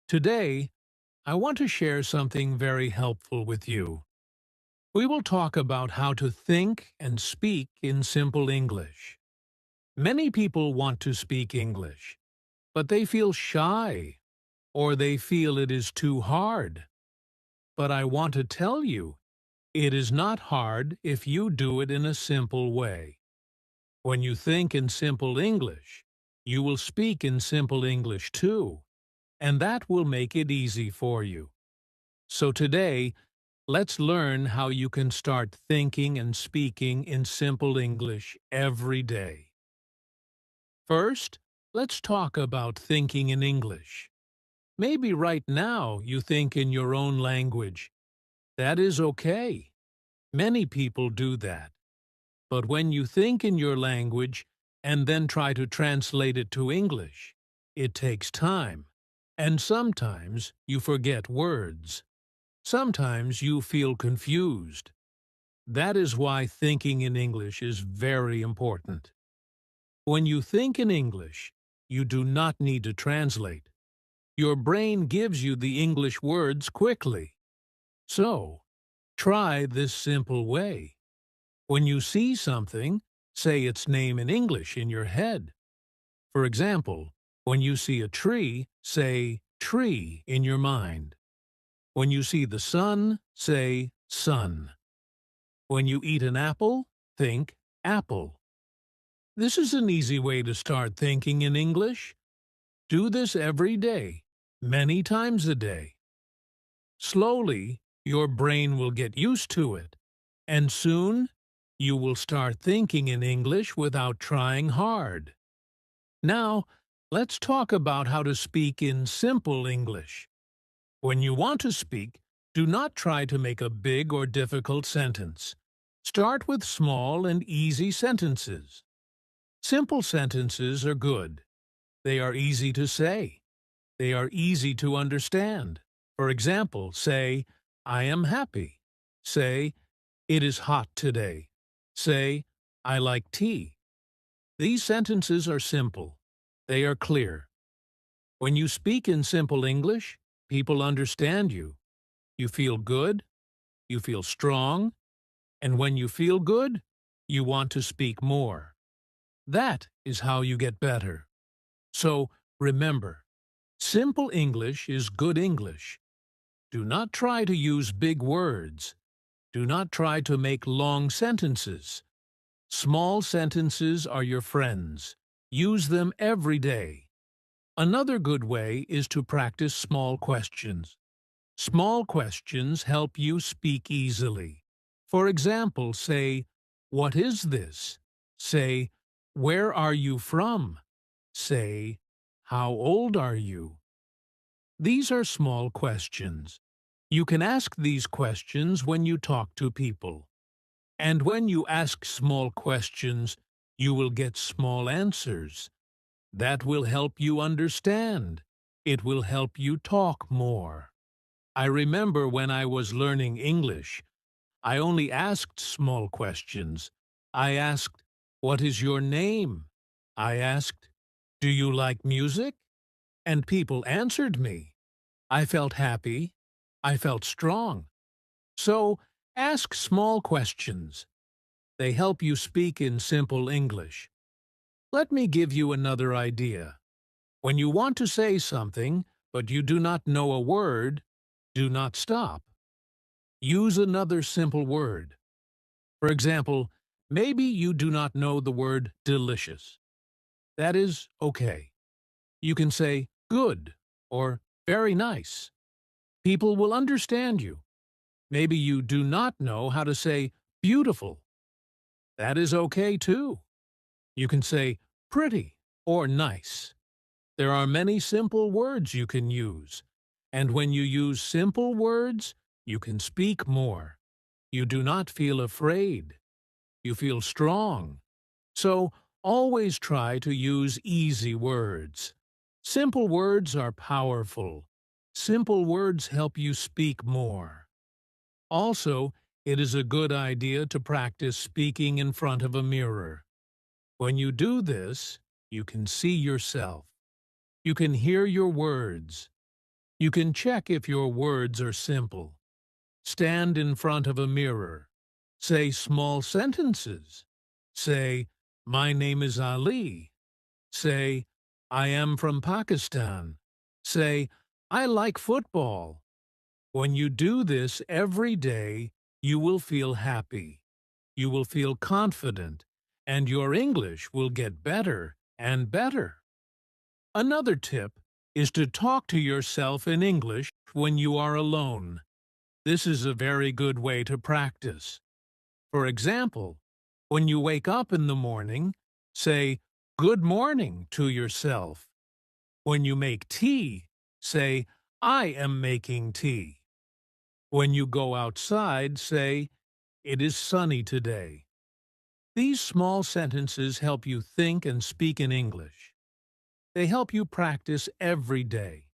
Today, I want to share something very helpful with you. We will talk about how to think and speak in simple English. Many people want to speak English, but they feel shy or they feel it is too hard. But I want to tell you, it is not hard if you do it in a simple way. When you think in simple English, you will speak in simple English too, and that will make it easy for you. So today, let's learn how you can start thinking and speaking in simple English every day. First, let's talk about thinking in English. Maybe right now you think in your own language. That is okay. Many people do that. But when you think in your language and then try to translate it to English, it takes time. And sometimes you forget words. Sometimes you feel confused. That is why thinking in English is very important. When you think in English, you do not need to translate. Your brain gives you the English words quickly. So, try this simple way. When you see something, say its name in English in your head. For example, when you see a tree, say tree in your mind. When you see the sun, say sun. When you eat an apple, think apple. This is an easy way to start thinking in English. Do this every day, many times a day. Slowly, your brain will get used to it, and soon you will start thinking in English without trying hard. Now, let's talk about how to speak in simple English. When you want to speak, do not try to make a big or difficult sentence. Start with small and easy sentences. Simple sentences are good. They are easy to say. They are easy to understand. For example, say, I am happy. Say, it is hot today. Say, I like tea. These sentences are simple. They are clear. When you speak in simple English, people understand you. You feel good. You feel strong. And when you feel good, you want to speak more. That is how you get better. So remember, simple English is good English. Do not try to use big words. Do not try to make long sentences. Small sentences are your friends. Use them every day. Another good way is to practice small questions. Small questions help you speak easily. For example, say, what is this? Say, where are you from? Say, how old are you? These are small questions. You can ask these questions when you talk to people. And when you ask small questions, you will get small answers. That will help you understand. It will help you talk more. I remember when I was learning English, I only asked small questions. I asked, what is your name? I asked, do you like music? And people answered me. I felt happy. I felt strong. So, ask small questions. They help you speak in simple English. Let me give you another idea. When you want to say something, but you do not know a word, do not stop. Use another simple word. For example, maybe you do not know the word delicious. That is okay. You can say good or very nice. People will understand you. Maybe you do not know how to say beautiful. That is okay too. You can say pretty or nice. There are many simple words you can use. And when you use simple words, you can speak more. You do not feel afraid. You feel strong. So always try to use easy words. Simple words are powerful. Simple words help you speak more. Also, it is a good idea to practice speaking in front of a mirror. When you do this, you can see yourself. You can hear your words. You can check if your words are simple. Stand in front of a mirror. Say small sentences. Say, "My name is Ali." Say, "I am from Pakistan." Say, "I like football." When you do this every day, you will feel happy. You will feel confident, and your English will get better and better. Another tip is to talk to yourself in English when you are alone. This is a very good way to practice. For example, when you wake up in the morning, say, "Good morning" to yourself. When you make tea, say, "I am making tea." When you go outside, say, "It is sunny today." These small sentences help you think and speak in English. They help you practice every day,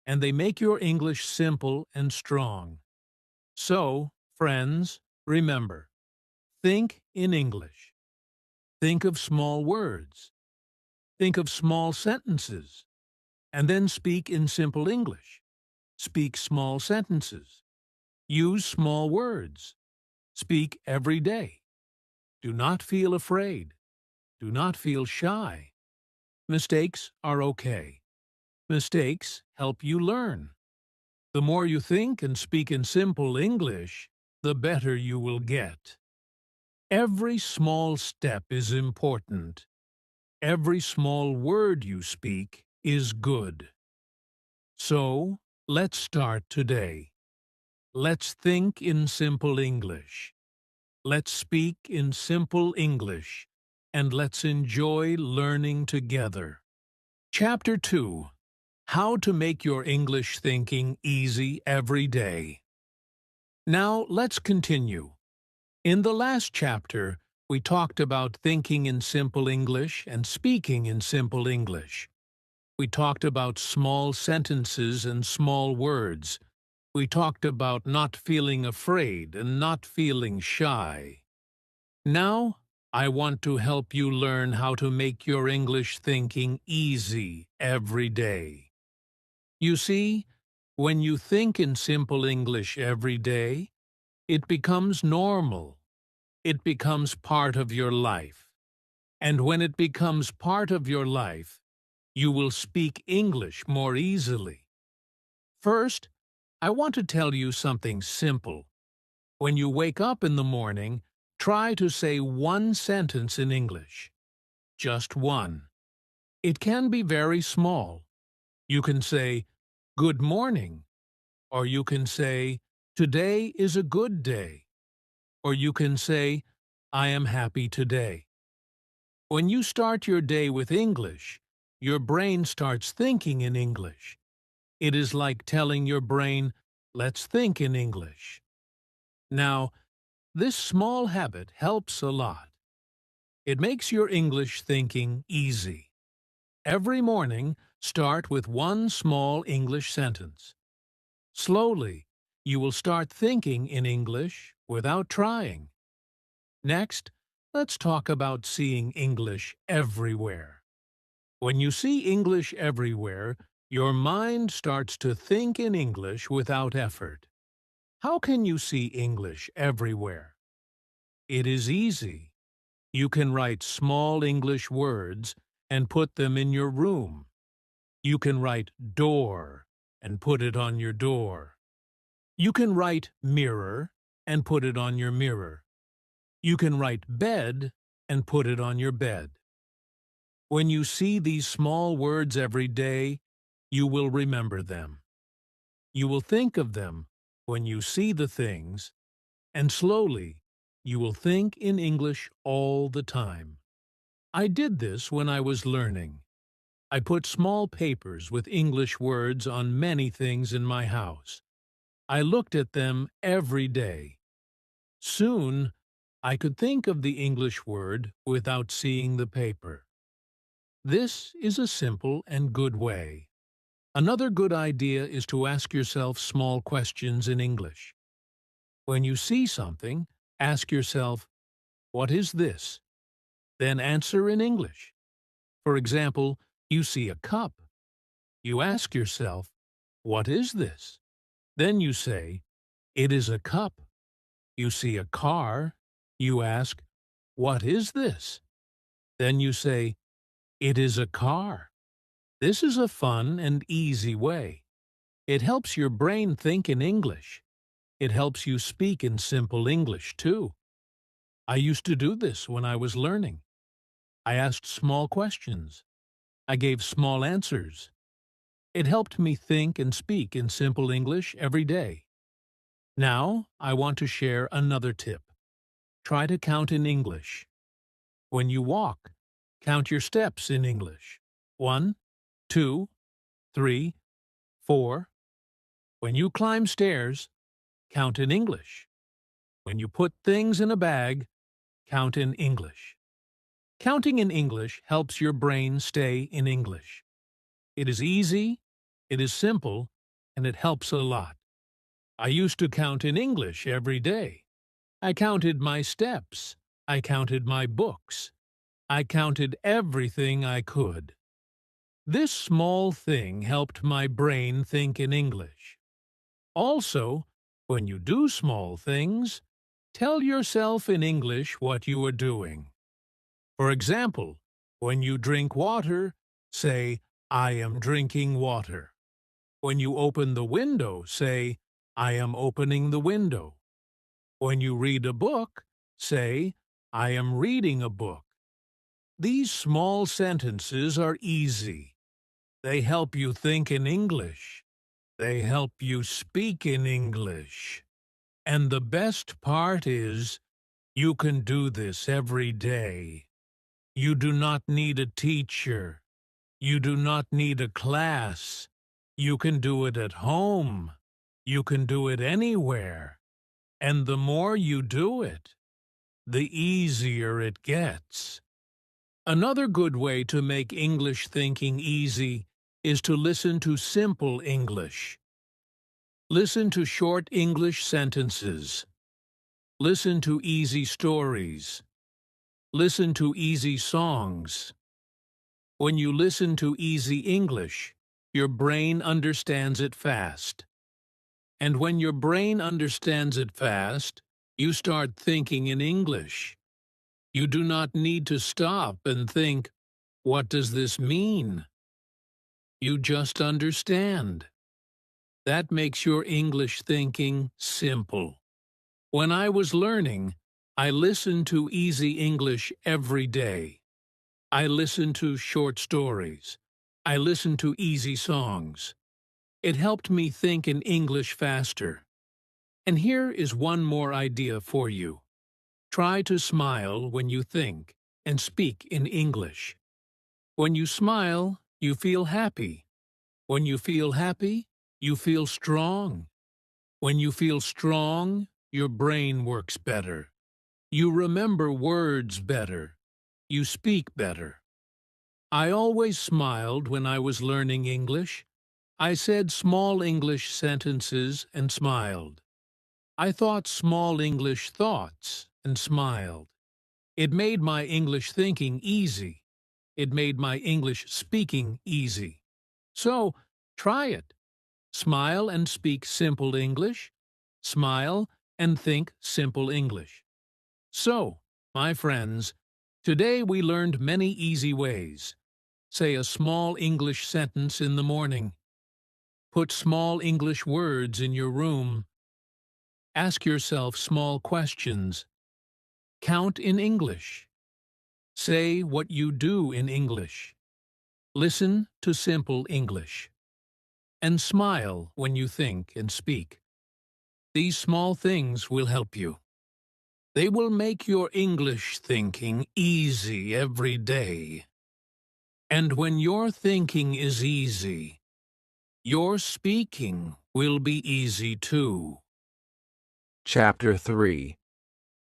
and they make your English simple and strong. So, friends, remember, think in English. Think of small words. Think of small sentences. And then speak in simple English. Speak small sentences. Use small words. Speak every day. Do not feel afraid. Do not feel shy. Mistakes are okay. Mistakes help you learn. The more you think and speak in simple English, the better you will get. Every small step is important. Every small word you speak is good. So, let's start today. Let's think in simple English. Let's speak in simple English. And let's enjoy learning together. Chapter 2. How to make your English thinking easy every day. Now, let's continue. In the last chapter, we talked about thinking in simple English and speaking in simple English. We talked about small sentences and small words. We talked about not feeling afraid and not feeling shy. Now, I want to help you learn how to make your English thinking easy every day. You see, when you think in simple English every day, it becomes normal. It becomes part of your life. And when it becomes part of your life, you will speak English more easily. First, I want to tell you something simple. When you wake up in the morning, try to say one sentence in English. Just one. It can be very small. You can say, "Good morning," or you can say, "Today is a good day," or you can say, "I am happy today." When you start your day with English, your brain starts thinking in English. It is like telling your brain, "Let's think in English." Now, this small habit helps a lot. It makes your English thinking easy. Every morning, start with one small English sentence. Slowly, you will start thinking in English without trying. Next, let's talk about seeing English everywhere. When you see English everywhere, your mind starts to think in English without effort. How can you see English everywhere? It is easy. You can write small English words and put them in your room. You can write door and put it on your door. You can write mirror and put it on your mirror. You can write bed and put it on your bed. When you see these small words every day, you will remember them. You will think of them when you see the things, and slowly you will think in English all the time. I did this when I was learning. I put small papers with English words on many things in my house. I looked at them every day. Soon, I could think of the English word without seeing the paper. This is a simple and good way. Another good idea is to ask yourself small questions in English. When you see something, ask yourself, "What is this?" Then answer in English. For example, you see a cup. You ask yourself, "What is this?" Then you say, "It is a cup." You see a car. You ask, "What is this?" Then you say, "It is a car." This is a fun and easy way. It helps your brain think in English. It helps you speak in simple English, too. I used to do this when I was learning. I asked small questions. I gave small answers. It helped me think and speak in simple English every day. Now, I want to share another tip. Try to count in English. When you walk, count your steps in English. 1, 2, 3, 4. When you climb stairs, count in English. When you put things in a bag, count in English. Counting in English helps your brain stay in English. It is easy, it is simple, and it helps a lot. I used to count in English every day. I counted my steps. I counted my books. I counted everything I could. This small thing helped my brain think in English. Also, when you do small things, tell yourself in English what you are doing. For example, when you drink water, say, "I am drinking water." When you open the window, say, "I am opening the window." When you read a book, say, "I am reading a book." These small sentences are easy. They help you think in English. They help you speak in English. And the best part is, you can do this every day. You do not need a teacher. You do not need a class. You can do it at home. You can do it anywhere. And the more you do it, the easier it gets. Another good way to make English thinking easy is to listen to simple English. Listen to short English sentences. Listen to easy stories. Listen to easy songs. When you listen to easy English, your brain understands it fast. And when your brain understands it fast, you start thinking in English. You do not need to stop and think, "What does this mean?" You just understand. That makes your English thinking simple. When I was learning, I listened to easy English every day. I listened to short stories. I listened to easy songs. It helped me think in English faster. And here is one more idea for you. Try to smile when you think and speak in English. When you smile, you feel happy. When you feel happy, you feel strong. When you feel strong, your brain works better. You remember words better. You speak better. I always smiled when I was learning English. I said small English sentences and smiled. I thought small English thoughts and smiled. It made my English thinking easy. It made my English speaking easy. So, try it. Smile and speak simple English. Smile and think simple English. So, my friends, today we learned many easy ways. Say a small English sentence in the morning. Put small English words in your room. Ask yourself small questions. Count in English. Say what you do in English. Listen to simple English. And smile when you think and speak. These small things will help you. They will make your English thinking easy every day. And when your thinking is easy, your speaking will be easy too. Chapter 3.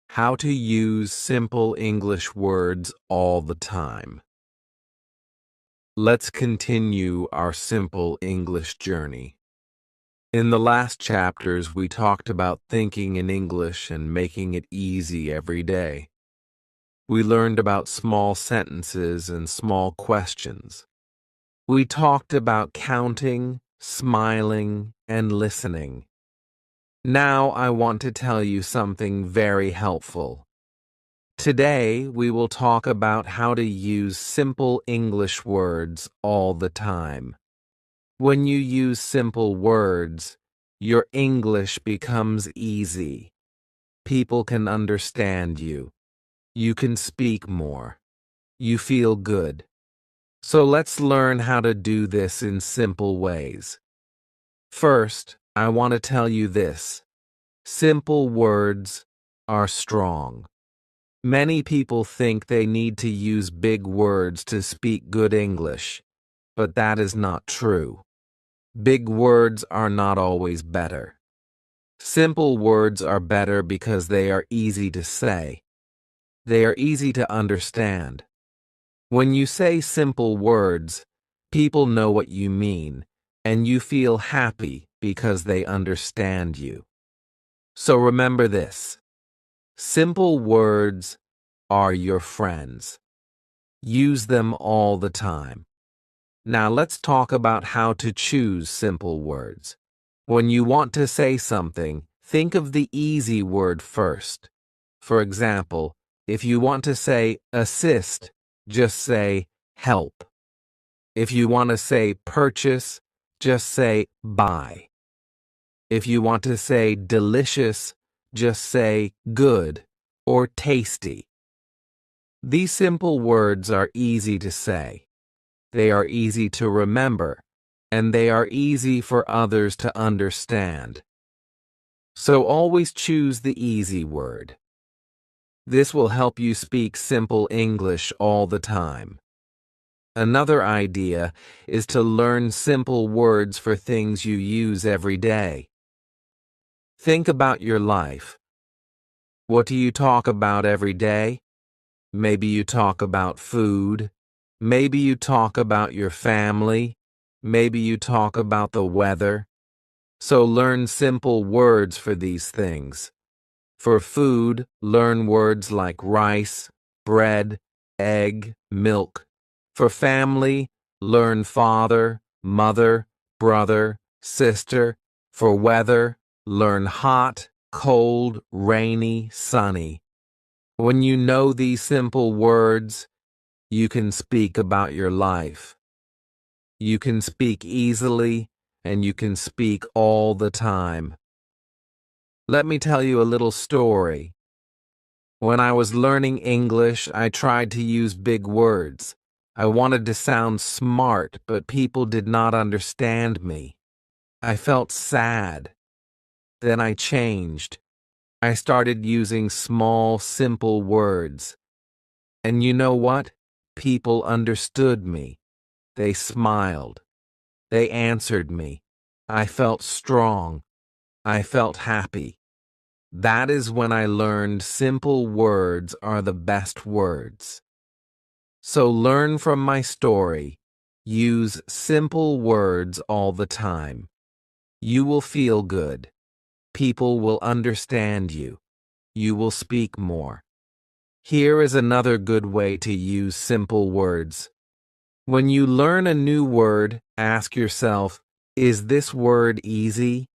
How to use simple English words all the time. Let's continue our simple English journey. In the last chapters, we talked about thinking in English and making it easy every day. We learned about small sentences and small questions. We talked about counting, smiling, and listening. Now I want to tell you something very helpful. Today we will talk about how to use simple English words all the time. When you use simple words, your English becomes easy. People can understand you. You can speak more. You feel good. So let's learn how to do this in simple ways. First, I want to tell you this. Simple words are strong. Many people think they need to use big words to speak good English, but that is not true. Big words are not always better. Simple words are better because they are easy to say. They are easy to understand. When you say simple words, people know what you mean, and you feel happy because they understand you. So remember this. Simple words are your friends. Use them all the time. Now let's talk about how to choose simple words. When you want to say something, think of the easy word first. For example, if you want to say assist, just say help. If you want to say purchase, just say buy. If you want to say delicious, just say good or tasty. These simple words are easy to say. They are easy to remember, and they are easy for others to understand. So always choose the easy word. This will help you speak simple English all the time. Another idea is to learn simple words for things you use every day. Think about your life. What do you talk about every day? Maybe you talk about food. Maybe you talk about your family. Maybe you talk about the weather. So learn simple words for these things. For food, learn words like rice, bread, egg, milk. For family, learn father, mother, brother, sister. For weather, learn hot, cold, rainy, sunny. When you know these simple words, you can speak about your life. You can speak easily, and you can speak all the time. Let me tell you a little story. When I was learning English, I tried to use big words. I wanted to sound smart, but people did not understand me. I felt sad. Then I changed. I started using small, simple words. And you know what? People understood me. They smiled. They answered me. I felt strong. I felt happy. That is when I learned simple words are the best words. So learn from my story. Use simple words all the time. You will feel good. People will understand you. You will speak more. Here is another good way to use simple words. When you learn a new word, ask yourself, is this word easy?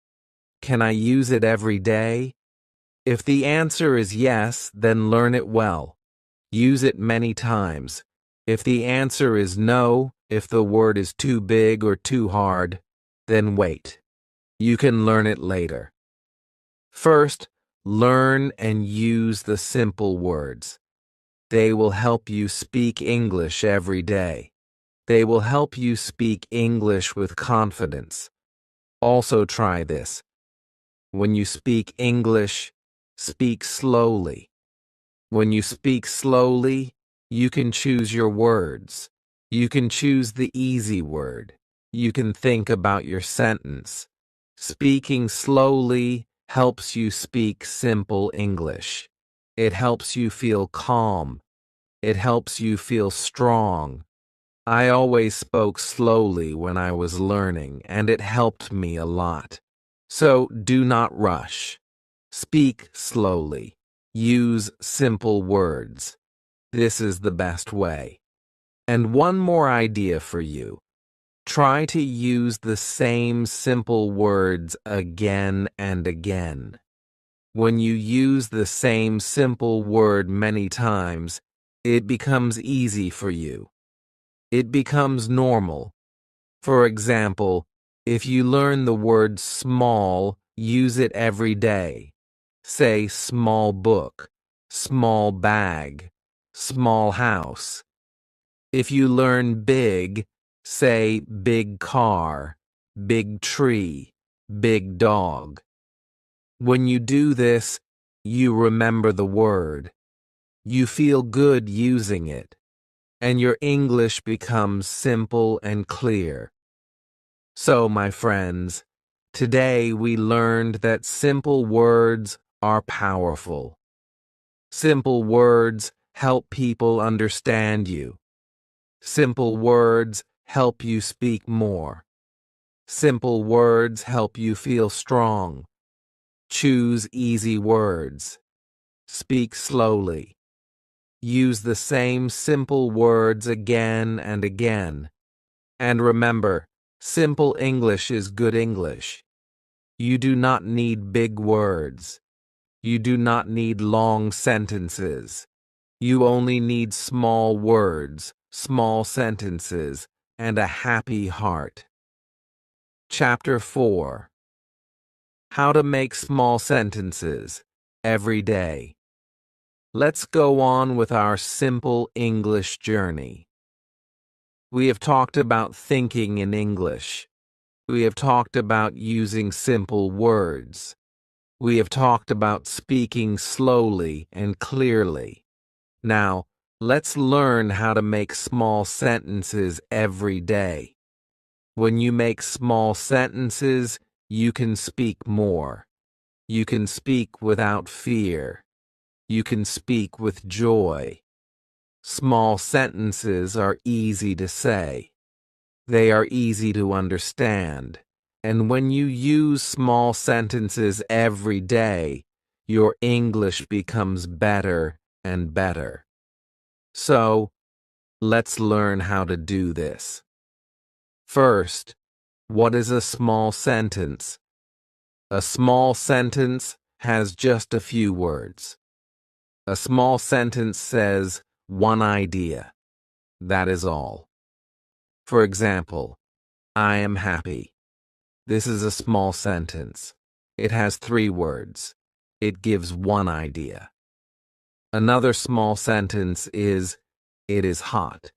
Can I use it every day? If the answer is yes, then learn it well. Use it many times. If the answer is no, if the word is too big or too hard, then wait. You can learn it later. First, learn and use the simple words. They will help you speak English every day. They will help you speak English with confidence. Also try this. When you speak English, speak slowly. When you speak slowly, you can choose your words. You can choose the easy word. You can think about your sentence. Speaking slowly helps you speak simple English. It helps you feel calm. It helps you feel strong. I always spoke slowly when I was learning, and it helped me a lot. So do not rush. Speak slowly. Use simple words. This is the best way. And one more idea for you. Try to use the same simple words again and again. When you use the same simple word many times, it becomes easy for you. It becomes normal. For example, if you learn the word small, use it every day. Say small book, small bag, small house. If you learn big, say big car, big tree, big dog. When you do this, you remember the word. You feel good using it, and your English becomes simple and clear. So, my friends, today we learned that simple words are powerful. Simple words help people understand you. Simple words help you speak more. Simple words help you feel strong. Choose easy words. Speak slowly. Use the same simple words again and again. And remember, simple English is good English. You do not need big words. You do not need long sentences. You only need small words, small sentences, and a happy heart. Chapter 4. How to make small sentences every day. Let's go on with our simple English journey. We have talked about thinking in English. We have talked about using simple words. We have talked about speaking slowly and clearly. Now, let's learn how to make small sentences every day. When you make small sentences, you can speak more. You can speak without fear. You can speak with joy. Small sentences are easy to say. They are easy to understand. And when you use small sentences every day, your English becomes better and better. So, let's learn how to do this. First, what is a small sentence? A small sentence has just a few words. A small sentence says one idea. That is all. For example, I am happy. This is a small sentence. It has 3 words. It gives one idea. Another small sentence is, it is hot.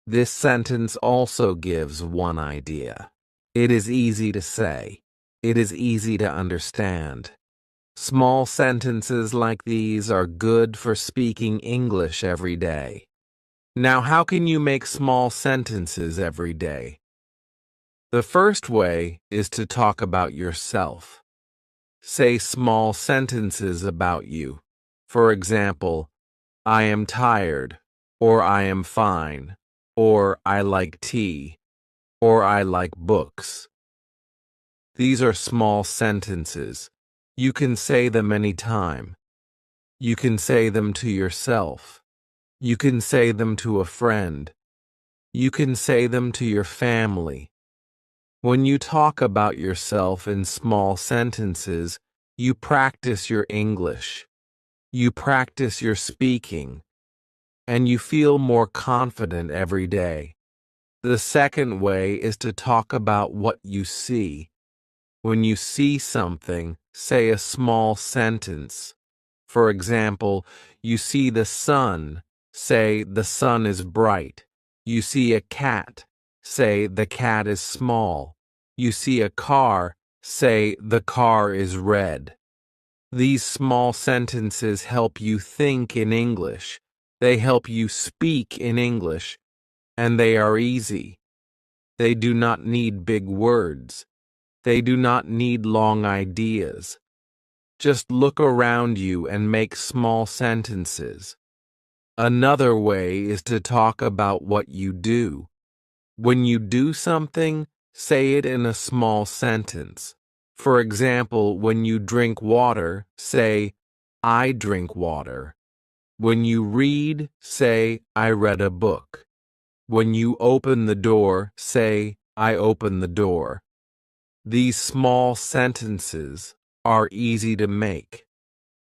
This sentence also gives one idea. It is easy to say. It is easy to understand. Small sentences like these are good for speaking English every day. Now, how can you make small sentences every day? The first way is to talk about yourself. Say small sentences about you. For example, I am tired, or I am fine, or I like tea, or I like books. These are small sentences. You can say them anytime. You can say them to yourself. You can say them to a friend. You can say them to your family. When you talk about yourself in small sentences, you practice your English. You practice your speaking, and you feel more confident every day. The second way is to talk about what you see. When you see something, say a small sentence. For example, you see the sun, say the sun is bright. You see a cat, say the cat is small. You see a car, say the car is red. These small sentences help you think in English. They help you speak in English, and they are easy. They do not need big words. They do not need long ideas. Just look around you and make small sentences. Another way is to talk about what you do. When you do something, say it in a small sentence. For example, when you drink water, say, I drink water. When you read, say, I read a book. When you open the door, say, I open the door. These small sentences are easy to make,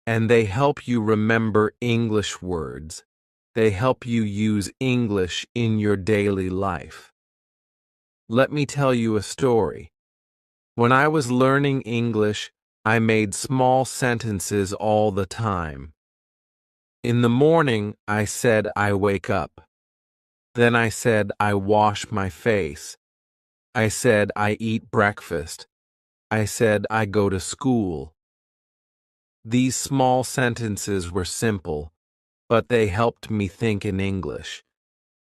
and they help you remember English words. They help you use English in your daily life. Let me tell you a story. When I was learning English, I made small sentences all the time. In the morning, I said I wake up. Then I said I wash my face. I said I eat breakfast. I said I go to school. These small sentences were simple, but they helped me think in English.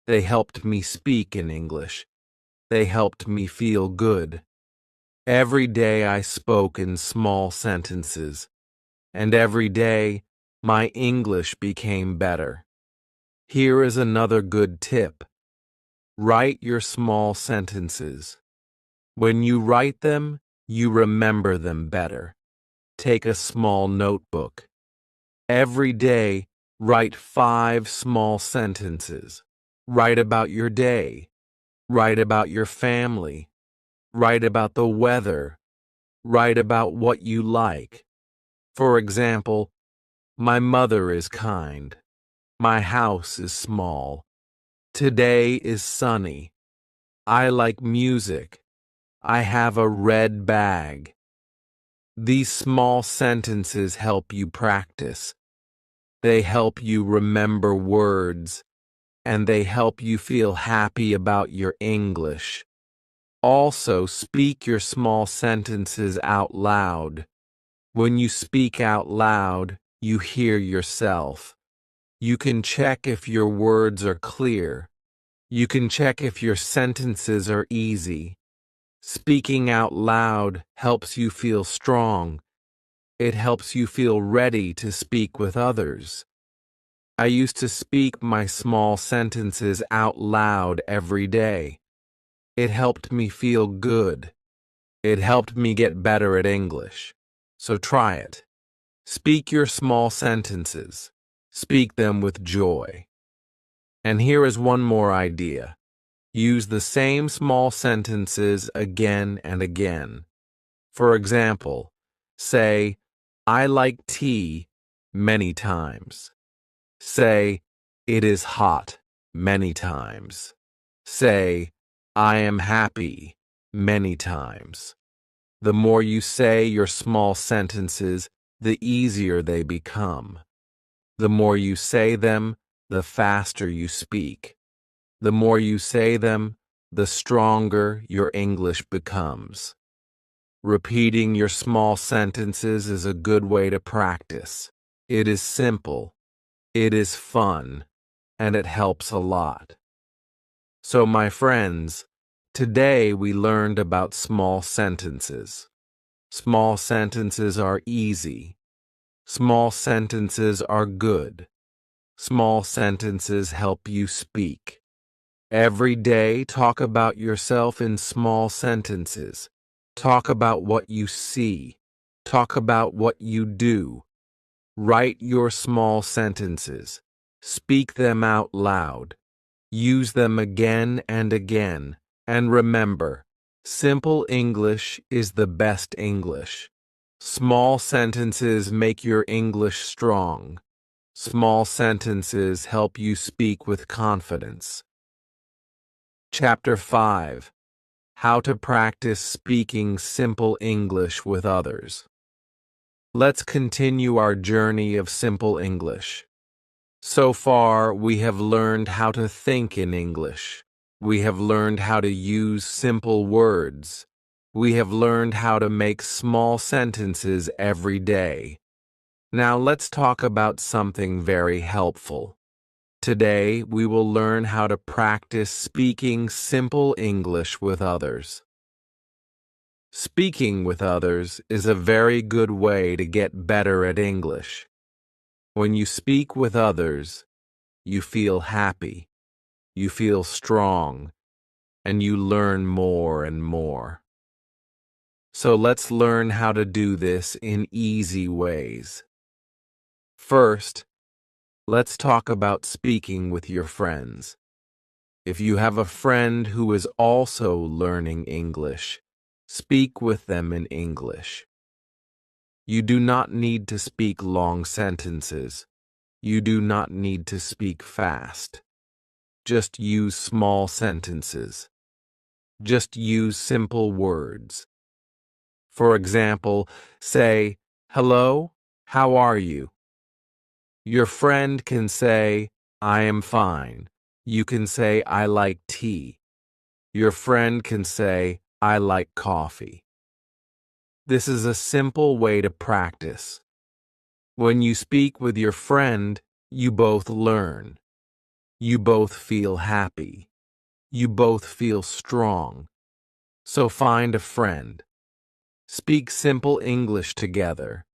They helped me speak in English. They helped me feel good. Every day I spoke in small sentences, and every day my English became better. Here is another good tip. Write your small sentences. When you write them, you remember them better. Take a small notebook. Every day, write 5 small sentences. Write about your day. Write about your family. Write about the weather. Write about what you like. For example, my mother is kind. My house is small. Today is sunny. I like music. I have a red bag. These small sentences help you practice. They help you remember words, and they help you feel happy about your English. Also, speak your small sentences out loud. When you speak out loud, you hear yourself. You can check if your words are clear. You can check if your sentences are easy. Speaking out loud helps you feel strong. It helps you feel ready to speak with others. I used to speak my small sentences out loud every day. It helped me feel good. It helped me get better at English. So try it. Speak your small sentences. Speak them with joy. And here is one more idea. Use the same small sentences again and again. For example, say, I like tea many times. Say, it is hot many times. Say, I am happy many times. The more you say your small sentences, the easier they become. The more you say them, the faster you speak. The more you say them, the stronger your English becomes. Repeating your small sentences is a good way to practice. It is simple, it is fun, and it helps a lot. So, my friends, today we learned about small sentences. Small sentences are easy. Small sentences are good. Small sentences help you speak. Every day, talk about yourself in small sentences. Talk about what you see. Talk about what you do. Write your small sentences. Speak them out loud. Use them again and again. And remember, simple English is the best English. Small sentences make your English strong. Small sentences help you speak with confidence. Chapter 5. How to practice speaking simple English with others. Let's continue our journey of simple English. So far, we have learned how to think in English. We have learned how to use simple words. We have learned how to make small sentences every day. Now let's talk about something very helpful. Today, we will learn how to practice speaking simple English with others. Speaking with others is a very good way to get better at English. When you speak with others, you feel happy, you feel strong, and you learn more and more. So let's learn how to do this in easy ways. First, let's talk about speaking with your friends. If you have a friend who is also learning English, speak with them in English. You do not need to speak long sentences. You do not need to speak fast. Just use small sentences. Just use simple words. For example, say, "Hello, how are you?" Your friend can say, "I am fine." You can say, "I like tea." Your friend can say, "I like coffee." This is a simple way to practice. When you speak with your friend, you both learn. You both feel happy. You both feel strong. So find a friend. Speak simple English together.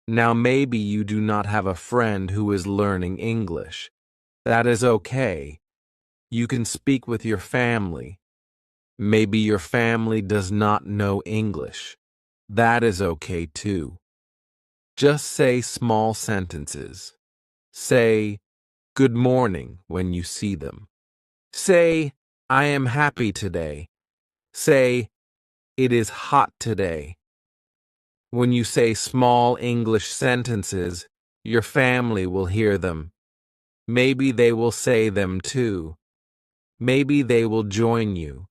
Now maybe you do not have a friend who is learning English. That is okay. You can speak with your family. Maybe your family does not know English. That is okay too. Just say small sentences. Say, "Good morning" when you see them. Say, "I am happy today." Say, "It is hot today." When you say small English sentences, your family will hear them. Maybe they will say them too. Maybe they will join you.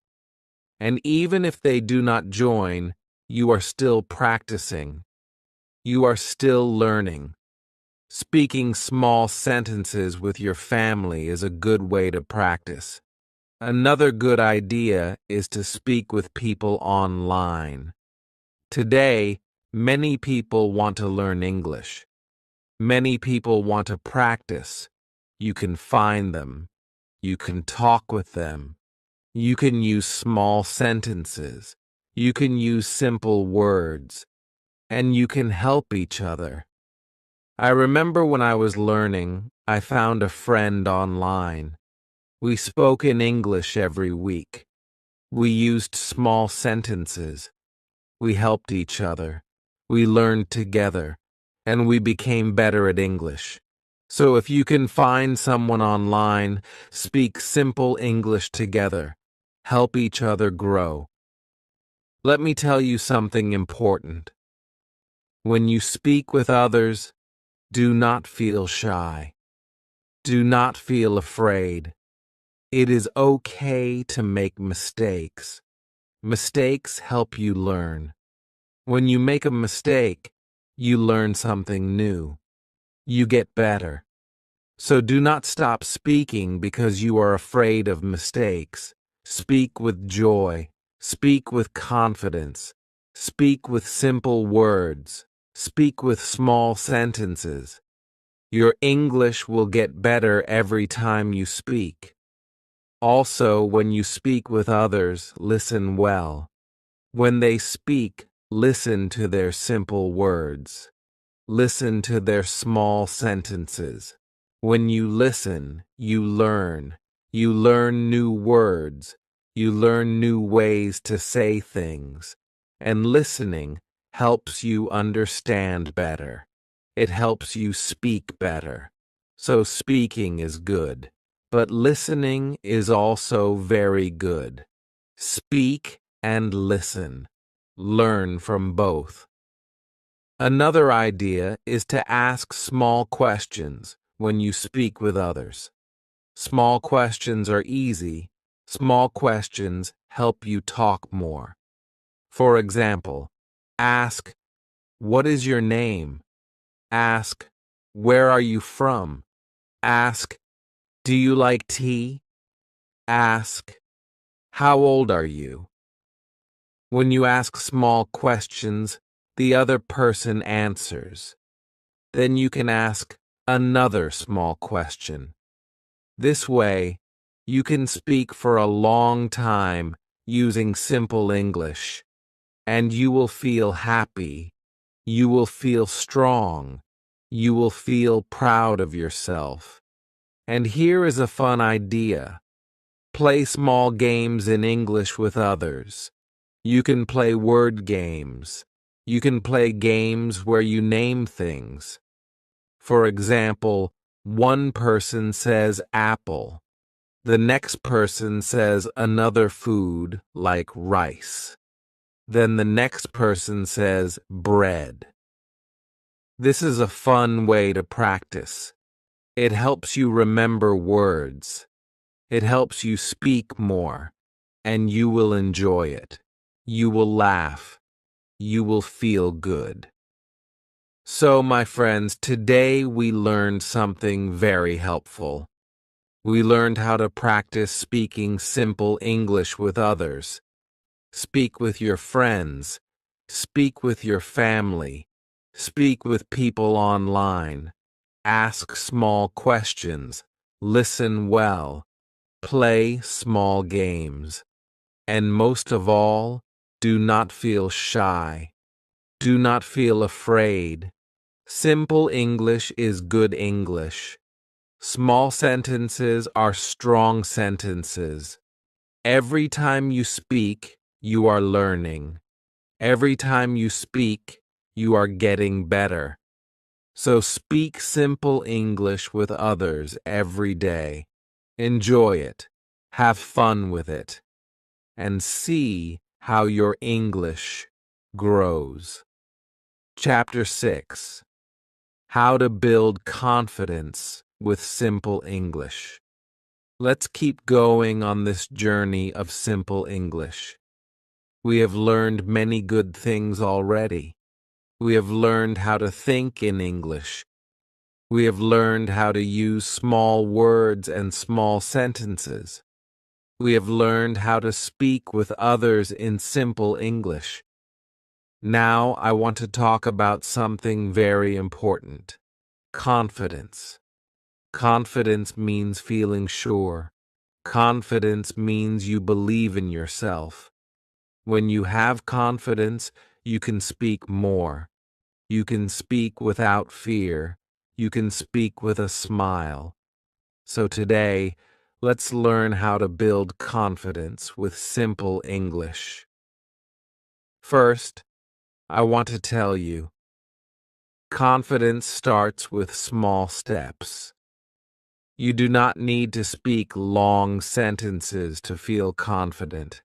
And even if they do not join, you are still practicing. You are still learning. Speaking small sentences with your family is a good way to practice. Another good idea is to speak with people online. Today, many people want to learn English. Many people want to practice. You can find them. You can talk with them. You can use small sentences. You can use simple words. And you can help each other. I remember when I was learning, I found a friend online. We spoke in English every week. We used small sentences. We helped each other. We learned together. And we became better at English. So if you can find someone online, speak simple English together. Help each other grow. Let me tell you something important. When you speak with others, do not feel shy. Do not feel afraid. It is okay to make mistakes. Mistakes help you learn. When you make a mistake, you learn something new. You get better. So do not stop speaking because you are afraid of mistakes. Speak with joy. Speak with confidence. Speak with simple words. Speak with small sentences. Your English will get better every time you speak. Also, when you speak with others, listen well. When they speak, listen to their simple words. Listen to their small sentences. When you listen, you learn. You learn new words. You learn new ways to say things. And listening helps you understand better. It helps you speak better. So speaking is good. But listening is also very good. Speak and listen. Learn from both. Another idea is to ask small questions when you speak with others. Small questions are easy. Small questions help you talk more. For example, ask, "What is your name?" Ask, "Where are you from?" Ask, "Do you like tea?" Ask, "How old are you?" When you ask small questions, the other person answers. Then you can ask another small question. This way, you can speak for a long time using simple English, and you will feel happy. You will feel strong. You will feel proud of yourself. And here is a fun idea. Play small games in English with others. You can play word games. You can play games where you name things. For example, one person says apple. The next person says another food like rice. Then the next person says bread. This is a fun way to practice. It helps you remember words. It helps you speak more, and you will enjoy it. You will laugh. You will feel good. So, my friends, today we learned something very helpful. We learned how to practice speaking simple English with others. Speak with your friends. Speak with your family. Speak with people online. Ask small questions. Listen well. Play small games. And most of all, do not feel shy. Do not feel afraid. Simple English is good English. Small sentences are strong sentences. Every time you speak, you are learning. Every time you speak, you are getting better. So speak simple English with others every day. Enjoy it. Have fun with it. And see how your English grows. Chapter 6. How to build confidence with simple English. Let's keep going on this journey of simple English. We have learned many good things already. We have learned how to think in English. We have learned how to use small words and small sentences. We have learned how to speak with others in simple English. Now I want to talk about something very important. Confidence. Confidence means feeling sure. Confidence means you believe in yourself. When you have confidence, you can speak more. You can speak without fear. You can speak with a smile. So today, let's learn how to build confidence with simple English. First, I want to tell you, confidence starts with small steps. You do not need to speak long sentences to feel confident.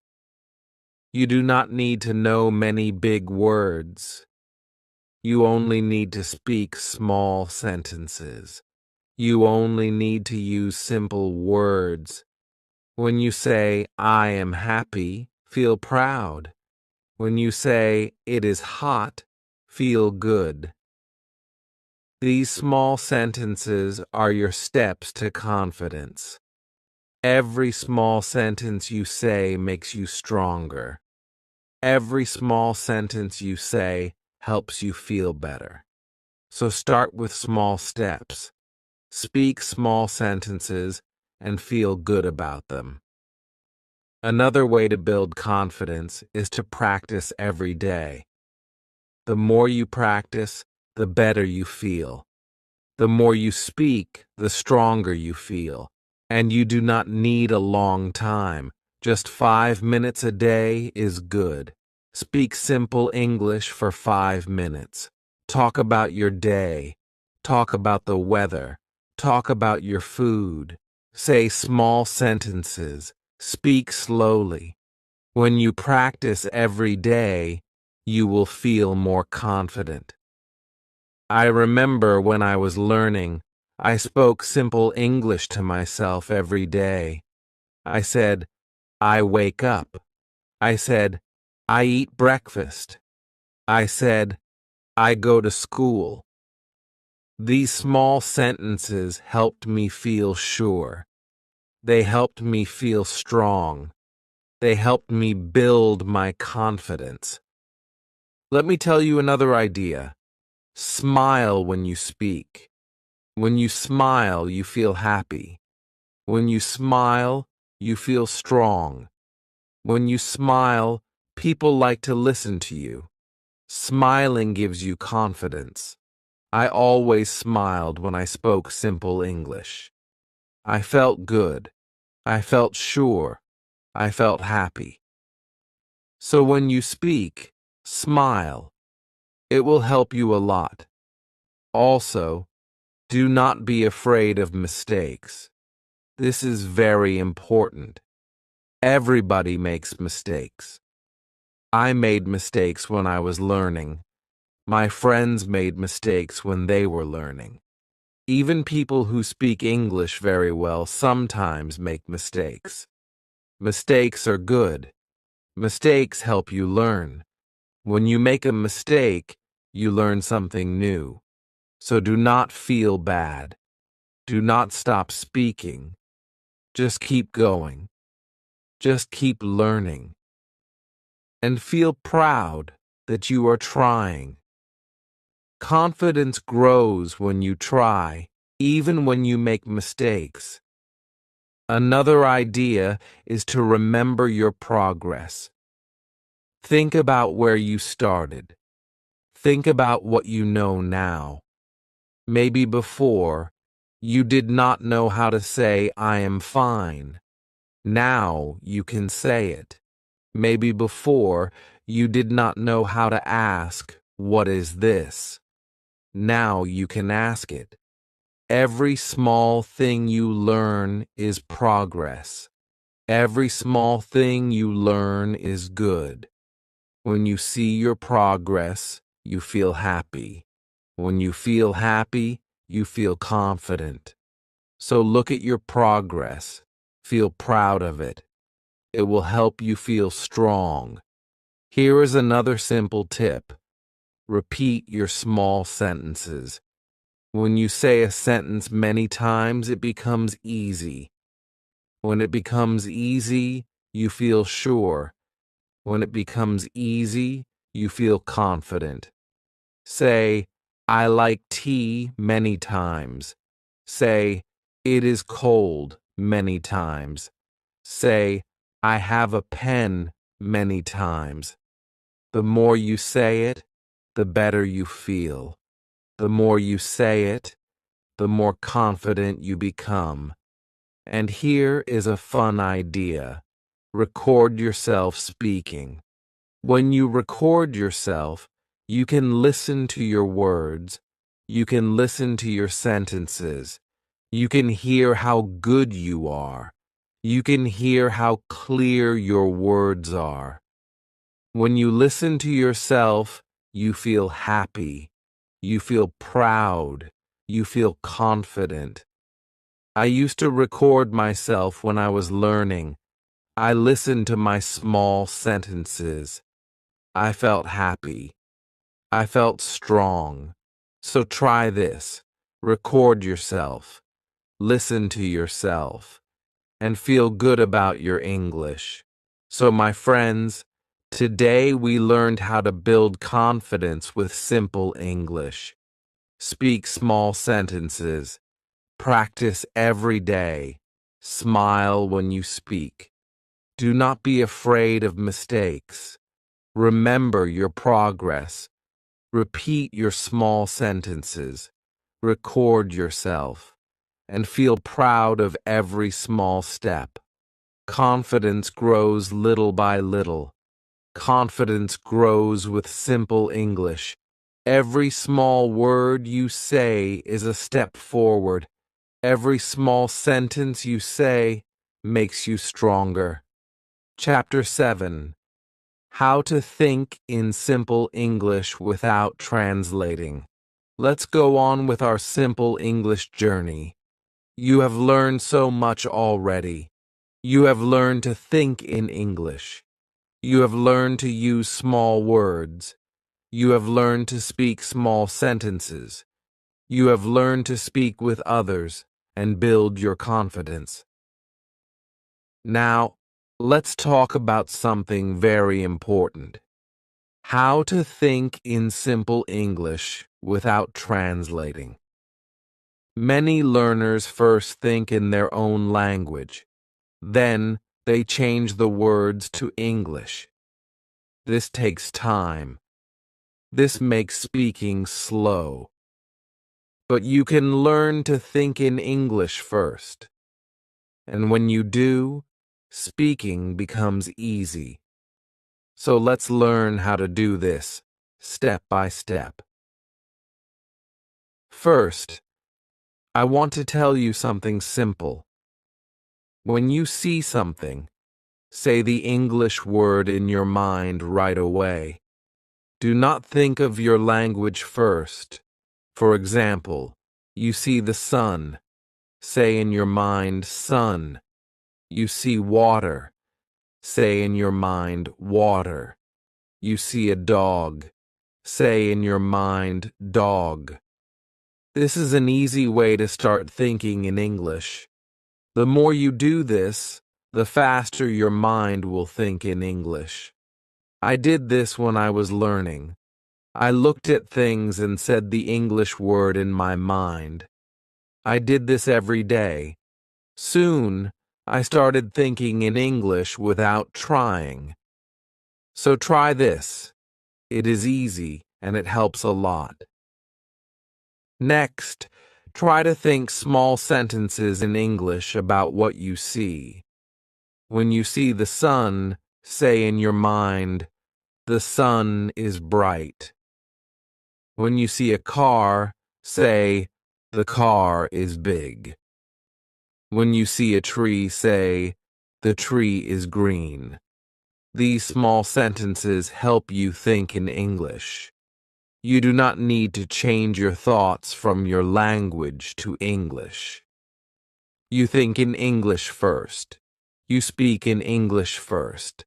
You do not need to know many big words. You only need to speak small sentences. You only need to use simple words. When you say, I am happy, feel proud. When you say, it is hot, feel good. These small sentences are your steps to confidence. Every small sentence you say makes you stronger. Every small sentence you say helps you feel better. So start with small steps. Speak small sentences and feel good about them. Another way to build confidence is to practice every day. The more you practice, the better you feel. The more you speak, the stronger you feel. And you do not need a long time. Just 5 minutes a day is good. Speak simple English for 5 minutes. Talk about your day. Talk about the weather. Talk about your food. Say small sentences. Speak slowly. When you practice every day, you will feel more confident. I remember when I was learning, I spoke simple English to myself every day. I said, I wake up. I said, I eat breakfast. I said, I go to school. These small sentences helped me feel sure. They helped me feel strong. They helped me build my confidence. Let me tell you another idea. Smile when you speak. When you smile, you feel happy. When you smile, you feel strong. When you smile, people like to listen to you. Smiling gives you confidence. I always smiled when I spoke simple English. I felt good. I felt sure. I felt happy. So when you speak, smile. It will help you a lot. Also, do not be afraid of mistakes. This is very important. Everybody makes mistakes. I made mistakes when I was learning. My friends made mistakes when they were learning. Even people who speak English very well sometimes make mistakes. Mistakes are good. Mistakes help you learn. When you make a mistake, you learn something new. So do not feel bad. Do not stop speaking. Just keep going. Just keep learning. And feel proud that you are trying. Confidence grows when you try, even when you make mistakes. Another idea is to remember your progress. Think about where you started. Think about what you know now. Maybe before, you did not know how to say, "I am fine." Now you can say it. Maybe before, you did not know how to ask, "What is this?" Now you can ask it. Every small thing you learn is progress. Every small thing you learn is good. When you see your progress, you feel happy. When you feel happy, you feel confident. So look at your progress. Feel proud of it. It will help you feel strong. Here is another simple tip. Repeat your small sentences. When you say a sentence many times, it becomes easy. When it becomes easy, you feel sure. When it becomes easy, you feel confident. Say, "I like tea" many times. Say, "It is cold" many times. Say, "I have a pen" many times. The more you say it, the better you feel. The more you say it, the more confident you become. And here is a fun idea. Record yourself speaking. When you record yourself, you can listen to your words. You can listen to your sentences. You can hear how good you are. You can hear how clear your words are. When you listen to yourself, you feel happy. You feel proud. You feel confident. I used to record myself when I was learning. I listened to my small sentences. I felt happy. I felt strong. So try this. Record yourself. Listen to yourself. And feel good about your English. So, my friends, today we learned how to build confidence with simple English. Speak small sentences. Practice every day. Smile when you speak. Do not be afraid of mistakes. Remember your progress. Repeat your small sentences. Record yourself. And feel proud of every small step. Confidence grows little by little. Confidence grows with simple English. Every small word you say is a step forward. Every small sentence you say makes you stronger. Chapter 7. How to think in simple English without translating. Let's go on with our simple English journey. You have learned so much already. You have learned to think in English. You have learned to use small words. You have learned to speak small sentences. You have learned to speak with others and build your confidence. Now, let's talk about something very important. How to think in simple English without translating. Many learners first think in their own language. Then they change the words to English. This takes time. This makes speaking slow. But you can learn to think in English first. And when you do, speaking becomes easy. So let's learn how to do this, step by step. First, I want to tell you something simple. When you see something, say the English word in your mind right away. Do not think of your language first. For example, you see the sun. Say in your mind, sun. You see water. Say in your mind, water. You see a dog. Say in your mind, dog. This is an easy way to start thinking in English. The more you do this, the faster your mind will think in English. I did this when I was learning. I looked at things and said the English word in my mind. I did this every day. Soon, I started thinking in English without trying. So try this. It is easy and it helps a lot. Next, try to think small sentences in English about what you see. When you see the sun, say in your mind, the sun is bright. When you see a car, say, the car is big. When you see a tree, say, the tree is green. These small sentences help you think in English. You do not need to change your thoughts from your language to English. You think in English first. You speak in English first.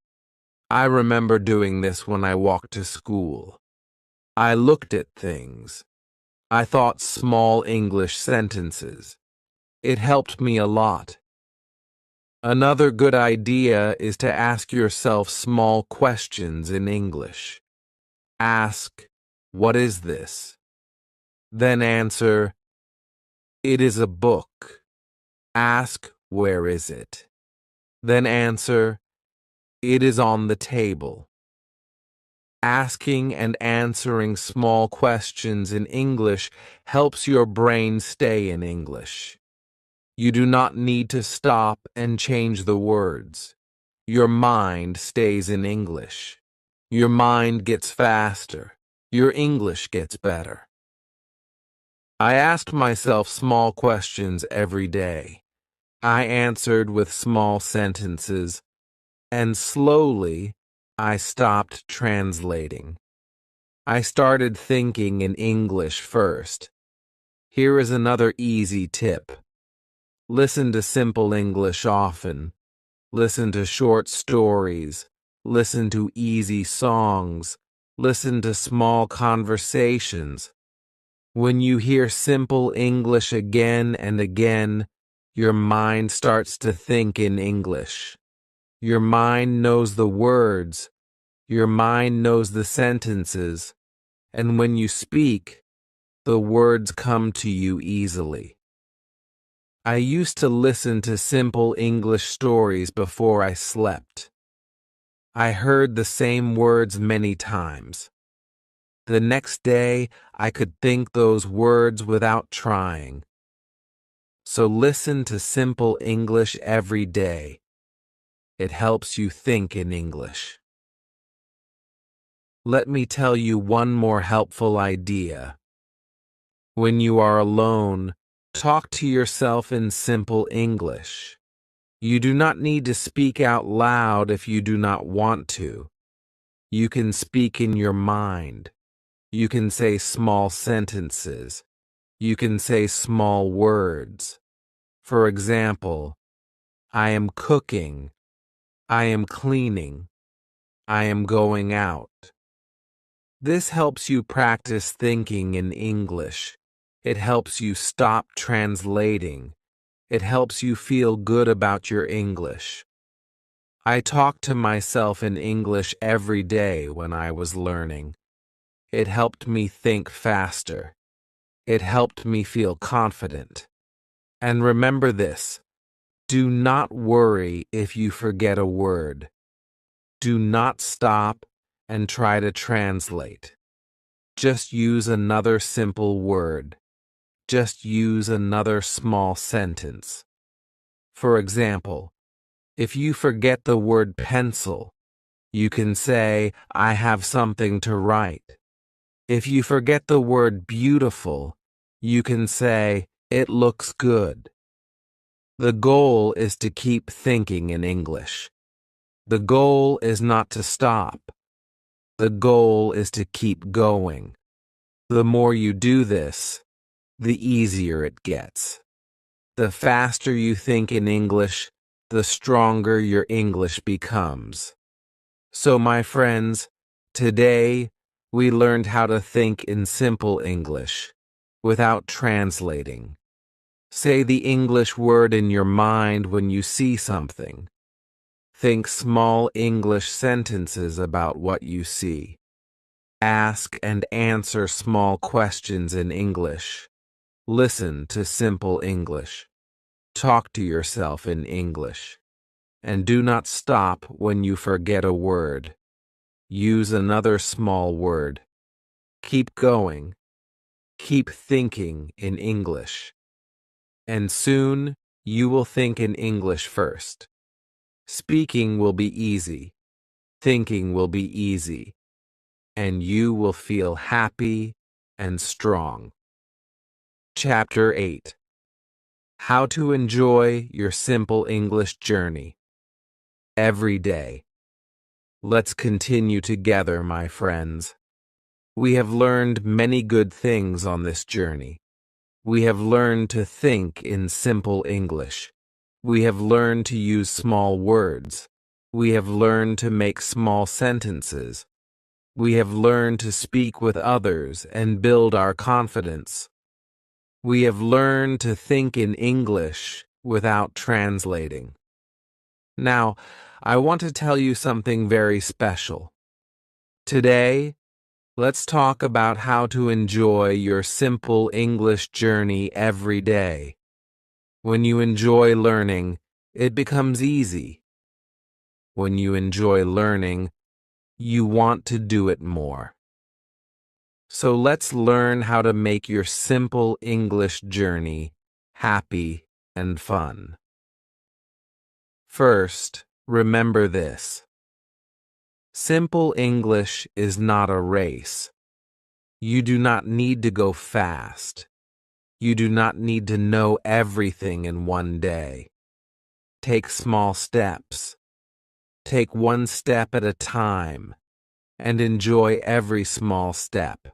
I remember doing this when I walked to school. I looked at things. I thought small English sentences. It helped me a lot. Another good idea is to ask yourself small questions in English. Ask, what is this? Then answer, it is a book. Ask, where is it? Then answer, it is on the table. Asking and answering small questions in English helps your brain stay in English. You do not need to stop and change the words. Your mind stays in English. Your mind gets faster. Your English gets better. I asked myself small questions every day. I answered with small sentences, and slowly I stopped translating. I started thinking in English first. Here is another easy tip. Listen to simple English often. Listen to short stories. Listen to easy songs. Listen to small conversations. When you hear simple English again and again, your mind starts to think in English. Your mind knows the words. Your mind knows the sentences. And when you speak, the words come to you easily. I used to listen to simple English stories before I slept. I heard the same words many times. The next day, I could think those words without trying. So listen to simple English every day. It helps you think in English. Let me tell you one more helpful idea. When you are alone, talk to yourself in simple English. You do not need to speak out loud if you do not want to. You can speak in your mind. You can say small sentences. You can say small words. For example, I am cooking. I am cleaning. I am going out. This helps you practice thinking in English. It helps you stop translating. It helps you feel good about your English. I talked to myself in English every day when I was learning. It helped me think faster. It helped me feel confident. And remember this, do not worry if you forget a word. Do not stop and try to translate. Just use another simple word. Just use another small sentence. For example, if you forget the word pencil, you can say, I have something to write. If you forget the word beautiful, you can say, it looks good. The goal is to keep thinking in English. The goal is not to stop. The goal is to keep going. The more you do this, the easier it gets. The faster you think in English, the stronger your English becomes. So, my friends, today we learned how to think in simple English without translating. Say the English word in your mind when you see something. Think small English sentences about what you see. Ask and answer small questions in English. Listen to simple English. Talk to yourself in English. And do not stop when you forget a word. Use another small word. Keep going. Keep thinking in English. And soon you will think in English first. Speaking will be easy. Thinking will be easy. And you will feel happy and strong. Chapter 8. How to enjoy your simple English journey. Every day. Let's continue together, my friends. We have learned many good things on this journey. We have learned to think in simple English. We have learned to use small words. We have learned to make small sentences. We have learned to speak with others and build our confidence. We have learned to think in English without translating. Now, I want to tell you something very special. Today, let's talk about how to enjoy your simple English journey every day. When you enjoy learning, it becomes easy. When you enjoy learning, you want to do it more. So let's learn how to make your simple English journey happy and fun. First, remember this. Simple English is not a race. You do not need to go fast. You do not need to know everything in one day. Take small steps. Take one step at a time, and enjoy every small step.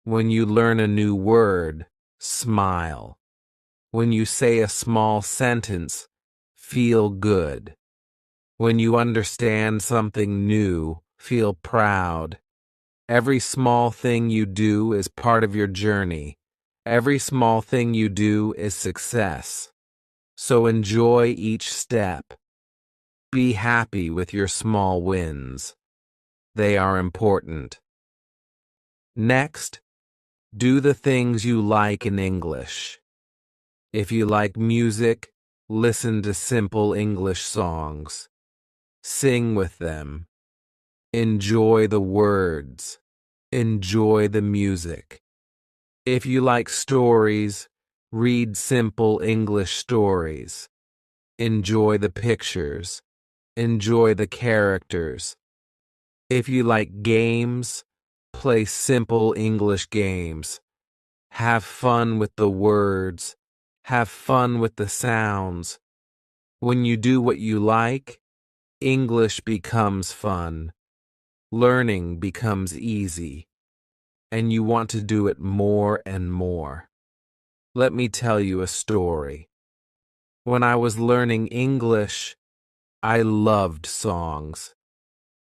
When you learn a new word, smile. When you say a small sentence, feel good. When you understand something new, feel proud. Every small thing you do is part of your journey. Every small thing you do is success. So enjoy each step. Be happy with your small wins. They are important. Next, do the things you like in English. If you like music, listen to simple English songs. Sing with them. Enjoy the words. Enjoy the music. If you like stories, read simple English stories. Enjoy the pictures. Enjoy the characters. If you like games, play simple English games. Have fun with the words. Have fun with the sounds. When you do what you like, English becomes fun. Learning becomes easy. And you want to do it more and more. Let me tell you a story. When I was learning English, I loved songs.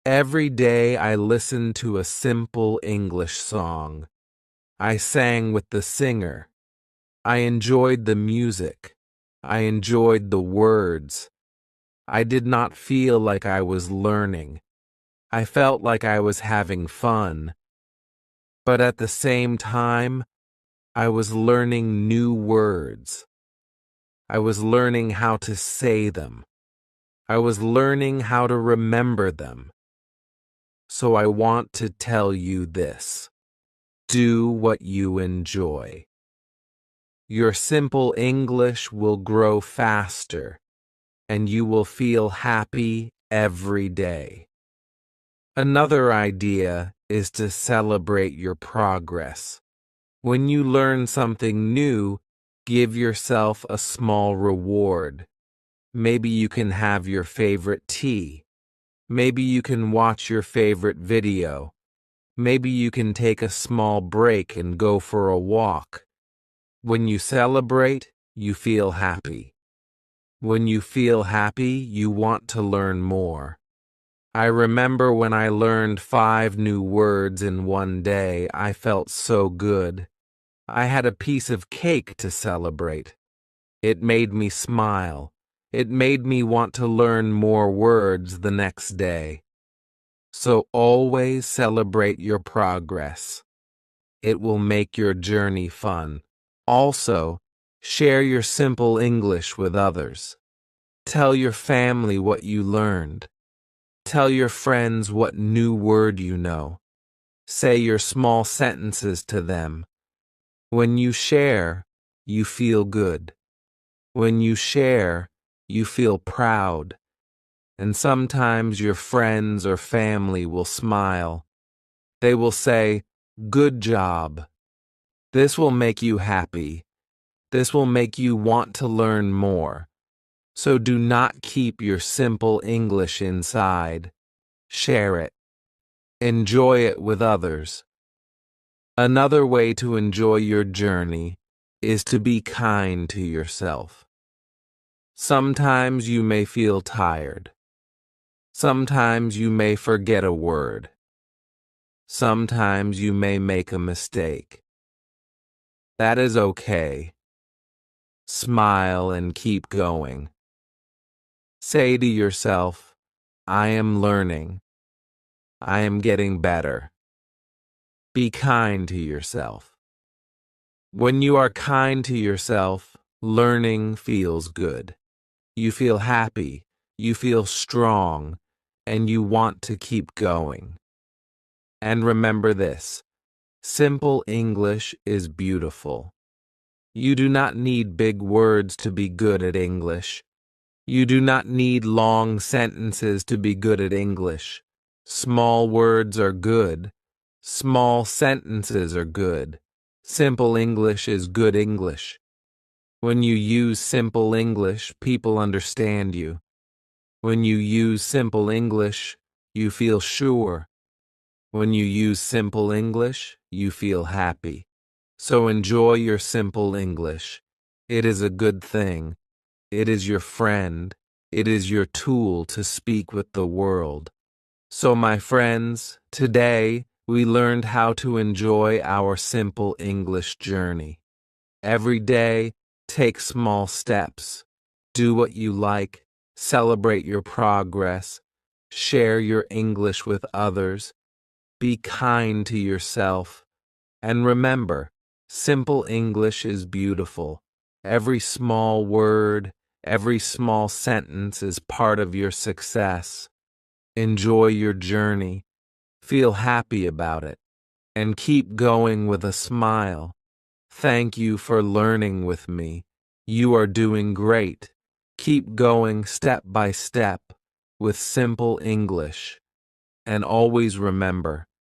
Every day I listened to a simple English song. I sang with the singer. I enjoyed the music. I enjoyed the words. I did not feel like I was learning. I felt like I was having fun. But at the same time, I was learning new words. I was learning how to say them. I was learning how to remember them. So I want to tell you this. Do what you enjoy. Your simple English will grow faster, and you will feel happy every day. Another idea is to celebrate your progress. When you learn something new, Give yourself a small reward. Maybe you can have your favorite tea. Maybe you can watch your favorite video. Maybe you can take a small break and go for a walk. When you celebrate, you feel happy. When you feel happy, you want to learn more. I remember when I learned 5 new words in one day, I felt so good. I had a piece of cake to celebrate. It made me smile. It made me want to learn more words the next day. So always celebrate your progress. It will make your journey fun. Also, share your simple English with others. Tell your family what you learned. Tell your friends what new word you know. Say your small sentences to them. When you share, you feel good. When you share, you feel proud. And sometimes your friends or family will smile. They will say, "Good job." This will make you happy. This will make you want to learn more. So do not keep your simple English inside. Share it. Enjoy it with others. Another way to enjoy your journey is to be kind to yourself. Sometimes you may feel tired. Sometimes you may forget a word. Sometimes you may make a mistake. That is okay. Smile and keep going. Say to yourself, "I am learning. I am getting better." Be kind to yourself. When you are kind to yourself, learning feels good. You feel happy, you feel strong, and you want to keep going. And remember this, simple English is beautiful. You do not need big words to be good at English. You do not need long sentences to be good at English. Small words are good. Small sentences are good. Simple English is good English. When you use simple English, people understand you. When you use simple English, you feel sure. When you use simple English, you feel happy. So enjoy your simple English. It is a good thing. It is your friend. It is your tool to speak with the world. So my friends, today we learned how to enjoy our simple English journey. Every day, take small steps. Do what you like. Celebrate your progress. Share your English with others. Be kind to yourself. And remember, simple English is beautiful. Every small word, every small sentence is part of your success. Enjoy your journey. Feel happy about it. And keep going with a smile. Thank you for learning with me. You are doing great. Keep going step by step with simple English. And always remember,